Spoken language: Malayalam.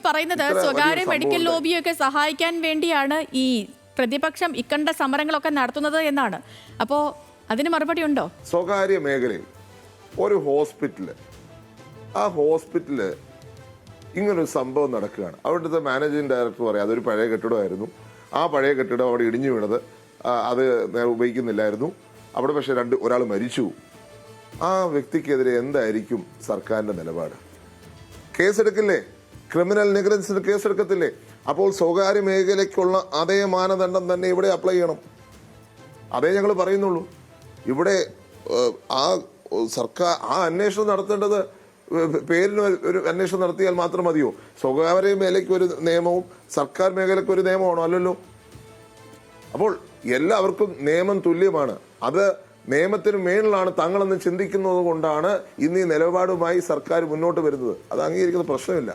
പറയുന്നത് സ്വകാര്യ മെഡിക്കൽ ലോബിയൊക്കെ സഹായിക്കാൻ വേണ്ടിയാണ് ഈ പ്രതിപക്ഷം ഇക്കണ്ട സമരങ്ങളൊക്കെ നടത്തുന്നത് എന്നാണ്. അപ്പോൾ അതിന് മറുപടി ഉണ്ടോ? സ്വകാര്യ മേഖലയിൽ ഒരു ഹോസ്പിറ്റല്, ആ ഹോസ്പിറ്റല് ഇങ്ങനൊരു സംഭവം നടക്കുകയാണ്. അവിടുത്തെ മാനേജിംഗ് ഡയറക്ടർ പറയാം അതൊരു പഴയ കെട്ടിടമായിരുന്നു, ആ പഴയ കെട്ടിടം അവിടെ ഇടിഞ്ഞു വീണത് അത് ഉപയോഗിക്കുന്നില്ലായിരുന്നു, അവിടെ പക്ഷെ ഒരാൾ മരിച്ചു. ആ വ്യക്തിക്കെതിരെ എന്തായിരിക്കും സർക്കാരിന്റെ നിലപാട്? കേസെടുക്കില്ലേ? ക്രിമിനൽ നെഗ്ലിജൻസിന് കേസെടുക്കത്തില്ലേ? അപ്പോൾ സ്വകാര്യ മേഖലയ്ക്കുള്ള അതേ മാനദണ്ഡം തന്നെ ഇവിടെ അപ്ലൈ ചെയ്യണം. അതേ ഞങ്ങൾ പറയുന്നുള്ളൂ. ഇവിടെ ആ സർക്കാർ ആ അന്വേഷണം നടത്തേണ്ടത് പേരിന് ഒരു അന്വേഷണം നടത്തിയാൽ മാത്രം മതിയോ? സ്വകാര്യ മേഖലയ്ക്ക് ഒരു നിയമവും സർക്കാർ മേഖലയ്ക്ക് ഒരു നിയമമാണോ? അല്ലല്ലോ. അപ്പോൾ എല്ലാവർക്കും നിയമം തുല്യമാണ്. അത് നിയമത്തിന് മേളിലാണ് തങ്ങളെന്ന് ചിന്തിക്കുന്നത് കൊണ്ടാണ് ഇന്ന് ഈ നിലപാടുമായി സർക്കാർ മുന്നോട്ട് വരുന്നത്. അത് അംഗീകരിക്കുന്ന പ്രശ്നമില്ല.